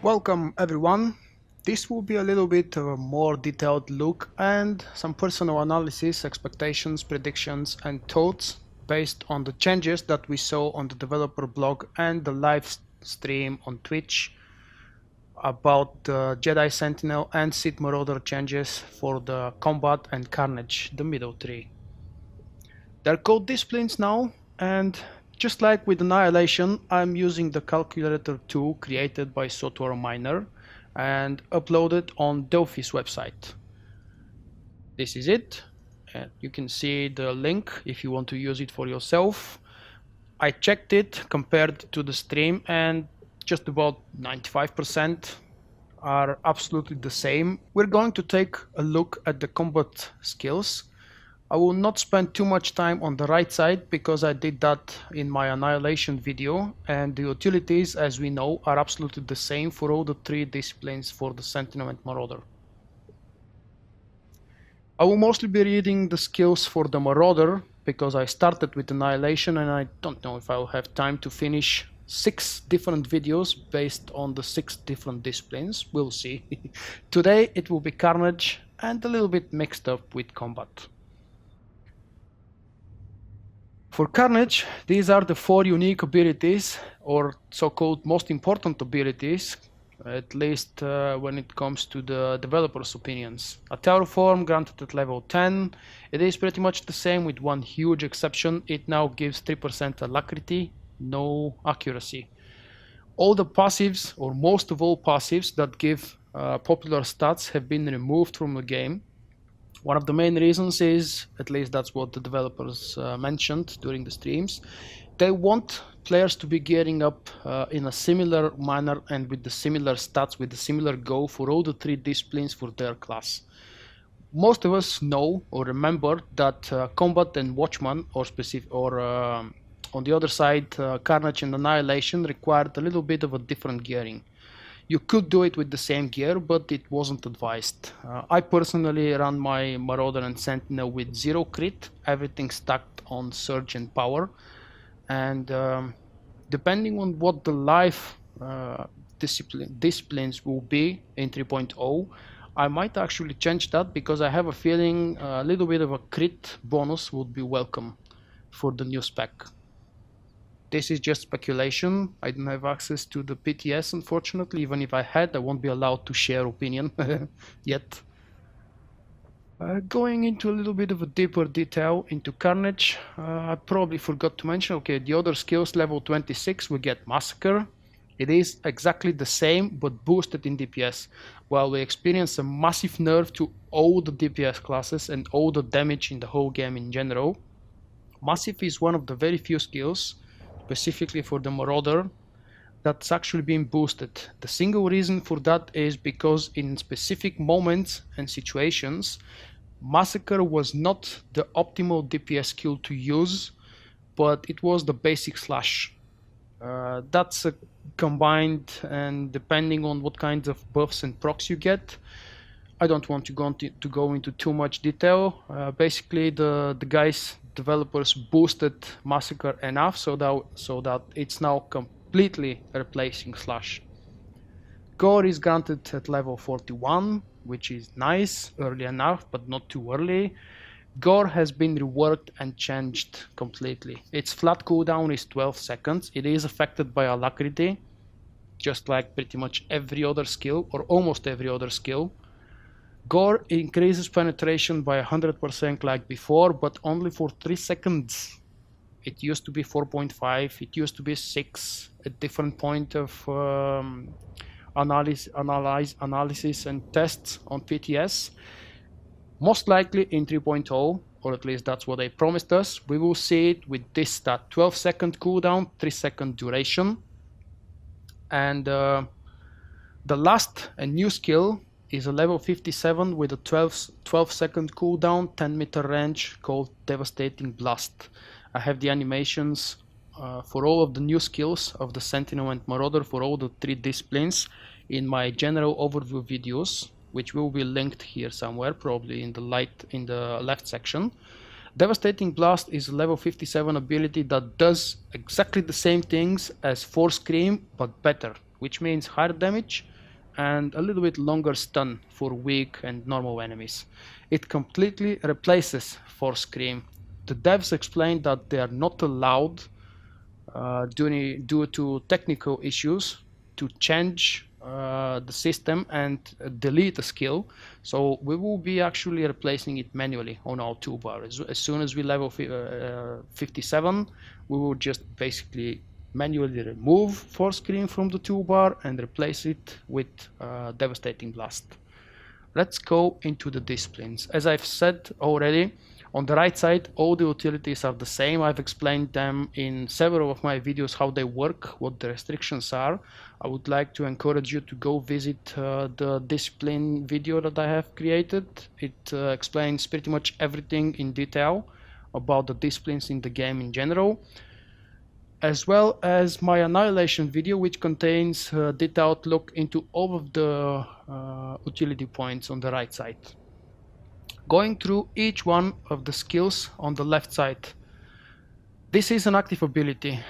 Welcome everyone. This will be a little bit of a more detailed look and some personal analysis, expectations, predictions and thoughts based on the changes that we saw on the developer blog and the live stream on Twitch about the Jedi Sentinel and Sith Marauder changes for the Combat and Carnage, the middle three. They're called disciplines now, and just like with Annihilation, I'm using the calculator tool created by SWTOR Miner and uploaded on Delphi's website. This is it, and you can see the link if you want to use it for yourself. I checked it compared to the stream, and just about 95% are absolutely the same. We're going to take a look at the combat skills. I will not spend too much time on the right side because I did that in my Annihilation video, and the utilities, as we know, are absolutely the same for all the three disciplines for the Sentinel and Marauder. I will mostly be reading the skills for the Marauder because I started with Annihilation and I don't know if I'll have time to finish 6 different videos based on the 6 different disciplines. We'll see. Today it will be Carnage and a little bit mixed up with combat. For Carnage, these are the 4 unique abilities, or so-called most important abilities, at least when it comes to the developers' opinions. A Terraform granted at level 10, it is pretty much the same with one huge exception. It now gives 3% alacrity, no accuracy. All the passives, or most of all passives that give popular stats, have been removed from the game. One of the main reasons is, at least that's what the developers mentioned during the streams, they want players to be gearing up in a similar manner and with the similar stats, with the similar go for all the 3 disciplines for their class. Most of us know or remember that Combat and Watchman, on the other side, Carnage and Annihilation required a little bit of a different gearing. You could do it with the same gear, but it wasn't advised. I personally ran my Marauder and Sentinel with 0 crit, everything stacked on Surge and Power. And depending on what the live disciplines will be in 3.0, I might actually change that because I have a feeling a little bit of a crit bonus would be welcome for the new spec. This is just speculation. I don't have access to the PTS, unfortunately. Even if I had, I won't be allowed to share opinion yet. Going into a little bit of a deeper detail into Carnage, I probably forgot to mention, okay, the other skills, level 26, we get Massacre. It is exactly the same, but boosted in DPS, while we experience a massive nerf to all the DPS classes and all the damage in the whole game in general. Massive is one of the very few skills, specifically for the Marauder, that's actually been boosted. The single reason for that is because in specific moments and situations, Massacre was not the optimal DPS skill to use, but it was the basic slash. That's combined, and depending on what kinds of buffs and procs you get, I don't want to go into too much detail. Basically, the developers boosted Massacre enough so that it's now completely replacing Slash. Gore is granted at level 41, which is nice, early enough, but not too early. Gore has been reworked and changed completely. Its flat cooldown is 12 seconds. It is affected by alacrity, just like pretty much every other skill, or almost every other skill. Gore increases penetration by 100% like before, but only for 3 seconds. It used to be 4.5, it used to be 6 at different point of analysis and tests on PTS. Most likely in 3.0, or at least that's what they promised us, we will see it with this stat, 12-second cooldown, 3-second duration. And the last and new skill is a level 57 with a 12-second cooldown, 10-meter range, called Devastating Blast. I have the animations for all of the new skills of the Sentinel and Marauder for all the 3 disciplines in my general overview videos, which will be linked here somewhere, probably in the left section. Devastating Blast is a level 57 ability that does exactly the same things as Force Scream, but better. which means higher damage and a little bit longer stun for weak and normal enemies. It completely replaces Force Scream. The devs explained that they are not allowed due to technical issues to change the system and delete a skill. So we will be actually replacing it manually on our toolbar. As soon as we level 57, we will just basically manually remove Force Scream from the toolbar and replace it with Devastating Blast. Let's go into the disciplines. As I've said already, on the right side, all the utilities are the same. I've explained them in several of my videos, how they work, what the restrictions are. I would like to encourage you to go visit the discipline video that I have created. It explains pretty much everything in detail about the disciplines in the game in general, as well as my Annihilation video, which contains a detailed look into all of the utility points on the right side. Going through each one of the skills on the left side. This is an active ability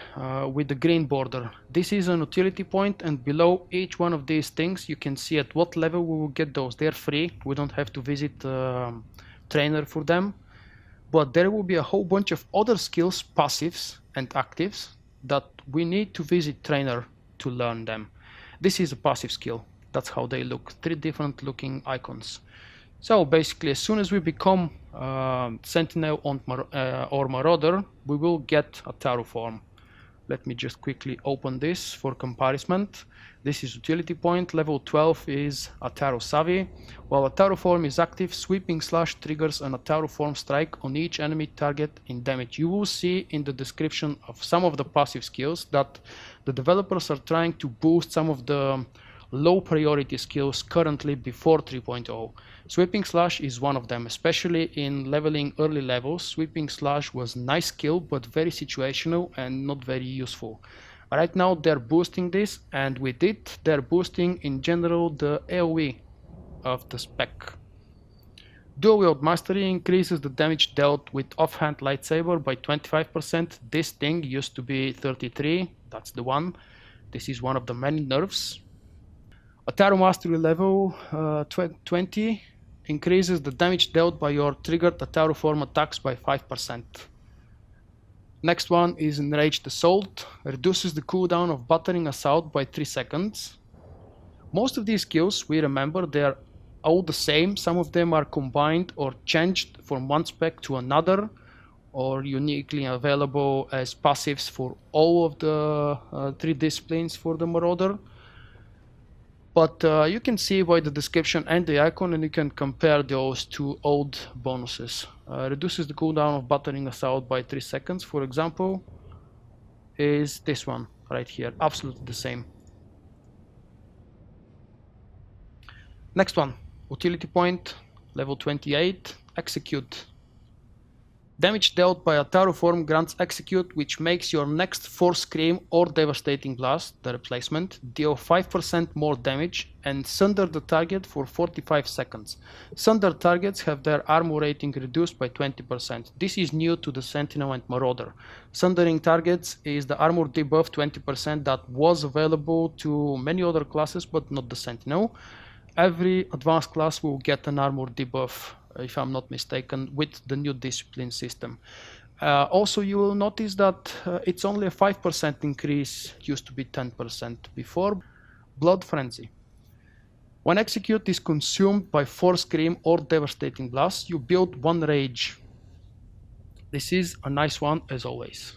with the green border. This is an utility point, and below each one of these things you can see at what level we will get those. They're free, we don't have to visit trainer for them. But there will be a whole bunch of other skills, passives and actives, that we need to visit trainer to learn them. This is a passive skill. That's how they look. 3 different looking icons. So basically, as soon as we become Sentinel or Marauder, we will get a Taru form. Let me just quickly open this for comparison. This is utility point. Level 12 is Ataru Savvy. While Ataru form is active, Sweeping Slash triggers an Ataru form strike on each enemy target in damage. You will see in the description of some of the passive skills that the developers are trying to boost some of the low priority skills currently before 3.0. Sweeping Slash is one of them, especially in leveling early levels. Sweeping Slash was a nice skill, but very situational and not very useful. Right now they're boosting this, and with it they're boosting in general the AoE of the spec. Dual Wield Mastery increases the damage dealt with offhand lightsaber by 25%. This thing used to be 33, that's the one. This is one of the many nerfs. Ataru Mastery level 20 increases the damage dealt by your triggered Ataru form attacks by 5%. Next one is Enraged Assault, reduces the cooldown of Battering Assault by 3 seconds. Most of these skills, we remember, they are all the same. Some of them are combined or changed from one spec to another, or uniquely available as passives for all of the 3 disciplines for the Marauder. But you can see by the description and the icon, and you can compare those to old bonuses. Reduces the cooldown of Battering Assault by 3 seconds, for example, is this one right here, absolutely the same. Next one, utility point, level 28, Execute. Damage dealt by Ataru form grants Execute, which makes your next Force Scream or Devastating Blast, the replacement, deal 5% more damage and sunder the target for 45 seconds. Sunder targets have their armor rating reduced by 20%. This is new to the Sentinel and Marauder. Sundering targets is the armor debuff 20% that was available to many other classes, but not the Sentinel. Every advanced class will get an armor debuff, if I'm not mistaken, with the new discipline system. Also, you will notice that it's only a 5% increase, used to be 10% before. Blood Frenzy. When Execute is consumed by Force Scream or Devastating Blast, you build 1 rage. This is a nice one, as always.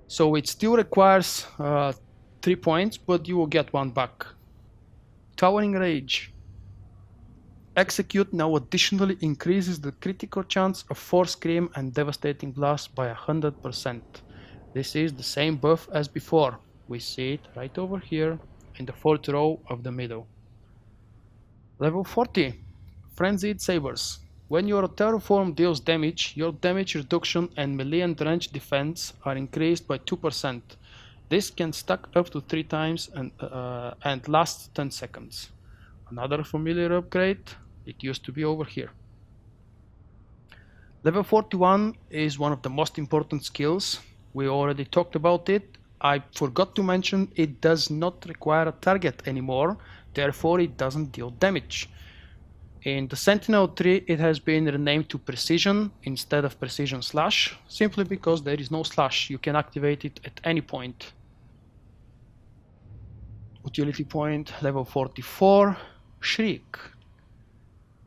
So it still requires 3 points, but you will get 1 back. Towering Rage. Execute now additionally increases the critical chance of Force Scream and Devastating Blast by 100%. This is the same buff as before. We see it right over here in the 4th row of the middle. Level 40, Frenzied Sabers. When your Ataru form deals damage, your damage reduction and melee and range defense are increased by 2%. This can stack up to 3 times and lasts 10 seconds. Another familiar upgrade, it used to be over here. Level 41 is one of the most important skills. We already talked about it. I forgot to mention it does not require a target anymore, therefore it doesn't deal damage. In the Sentinel 3 it has been renamed to Precision instead of Precision Slash, simply because there is no slash, you can activate it at any point. Utility point level 44, Shriek.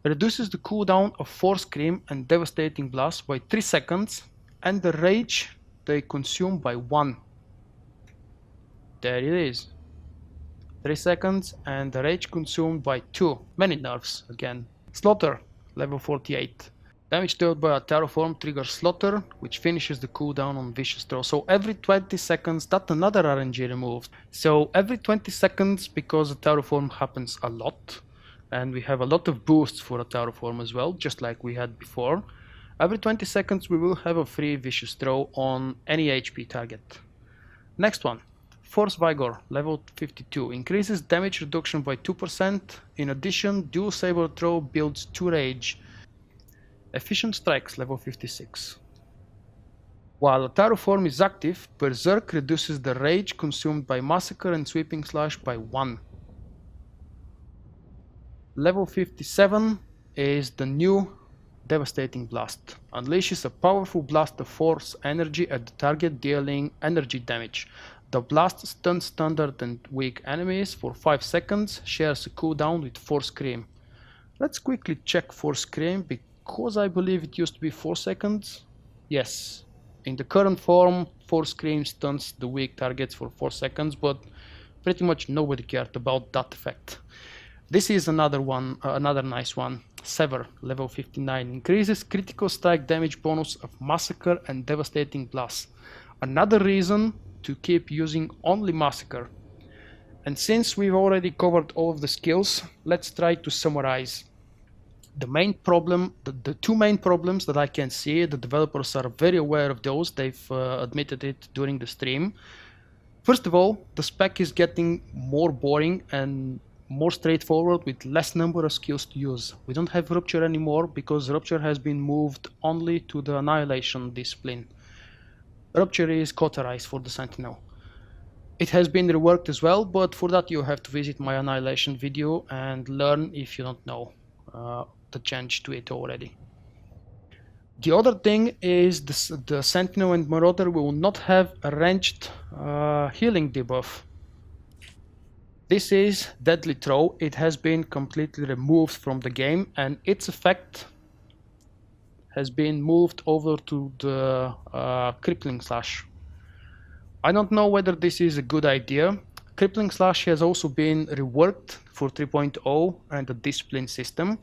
Reduces the cooldown of Force Scream and Devastating Blast by 3 seconds and the rage they consume by 1. There it is. 3 seconds and the rage consumed by 2. Many nerfs again. SWTOR level 48. Damage dealt by a terraform triggers SWTOR, which finishes the cooldown on Vicious Throw. So every 20 seconds, that's another RNG removed. So every 20 seconds, because a terraform happens a lot, and we have a lot of boosts for a terraform as well, just like we had before. Every 20 seconds we will have a free Vicious Throw on any HP target. Next one, Force Vigor, level 52, increases damage reduction by 2%. In addition, Dual Saber Throw builds 2 rage. Efficient Strikes, level 56. While a terraform is active, Berserk reduces the rage consumed by Massacre and Sweeping Slash by 1. Level 57 is the new Devastating Blast. Unleashes a powerful blast of force energy at the target, dealing energy damage. The blast stuns standard and weak enemies for 5 seconds, shares a cooldown with Force Scream. Let's quickly check Force Scream, because I believe it used to be 4 seconds. Yes, in the current form, Force Scream stuns the weak targets for 4 seconds, but pretty much nobody cared about that effect. This is another one, another nice one. Sever, level 59, increases critical strike damage bonus of Massacre and Devastating Blast. Another reason to keep using only Massacre. And since we've already covered all of the skills, let's try to summarize. The main problem, the two main problems that I can see, the developers are very aware of those, they've admitted it during the stream. First of all, the spec is getting more boring and more straightforward with less number of skills to use. We don't have Rupture anymore because Rupture has been moved only to the Annihilation discipline. Rupture is cauterized for the Sentinel. It has been reworked as well, but for that you have to visit my Annihilation video and learn if you don't know the change to it already. The other thing is the Sentinel and Marauder will not have a ranged healing debuff. This is Deadly Throw. It has been completely removed from the game and its effect has been moved over to the Crippling Slash. I don't know whether this is a good idea. Crippling Slash has also been reworked for 3.0 and the Discipline system.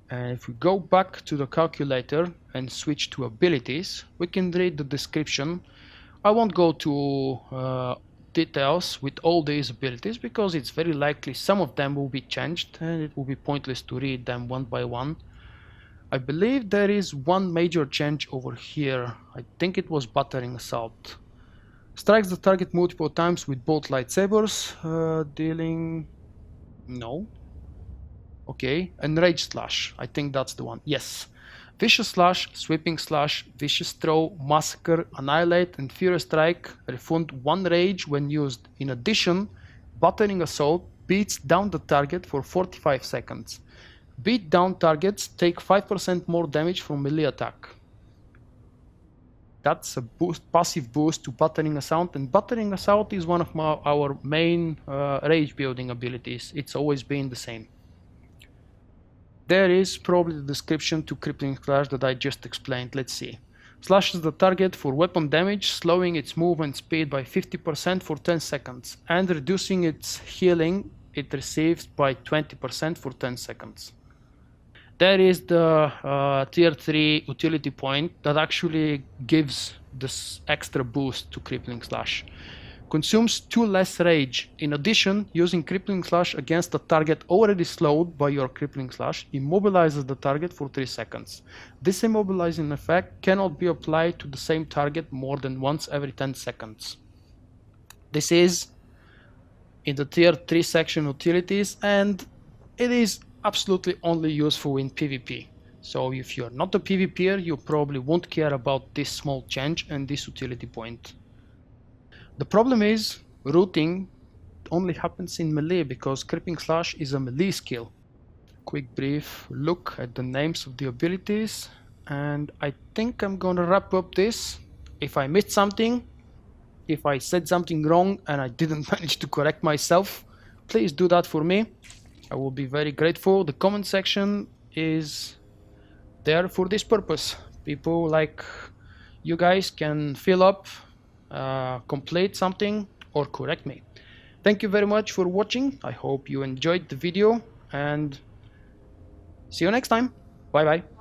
And if we go back to the calculator and switch to abilities, we can read the description. I won't go to details with all these abilities because it's very likely some of them will be changed and it will be pointless to read them one by one. I believe there is one major change over here. I think it was Battering Assault. Strikes the target multiple times with both lightsabers, dealing... no. Okay, and Rage Slash, I think that's the one, yes. Vicious Slash, Sweeping Slash, Vicious Throw, Massacre, Annihilate and Fury Strike refund 1 rage when used. In addition, Battering Assault beats down the target for 45 seconds. Beat down targets take 5% more damage from melee attack. That's a boost, passive boost to Battering Assault, and Battering Assault is one of our main rage building abilities. It's always been the same. There is probably the description to Crippling Slash that I just explained. Let's see. Slashes the target for weapon damage, slowing its movement speed by 50% for 10 seconds, and reducing its healing it receives by 20% for 10 seconds. There is the tier 3 utility point that actually gives this extra boost to Crippling Slash. Consumes 2 less rage. In addition, using Crippling Slash against a target already slowed by your Crippling Slash immobilizes the target for 3 seconds. This immobilizing effect cannot be applied to the same target more than once every 10 seconds. This is in the tier 3 section utilities, and it is absolutely only useful in PvP. So if you're not a PvPer, you probably won't care about this small change and this utility point. The problem is routing only happens in melee because creeping slash is a melee skill. Quick brief look at the names of the abilities, and I think I'm gonna wrap up this. If I missed something, if I said something wrong and I didn't manage to correct myself, please do that for me. I will be very grateful. The comment section is there for this purpose. People like you guys can fill up, complete something, or correct me. Thank you very much for watching. I hope you enjoyed the video, and see you next time. Bye bye.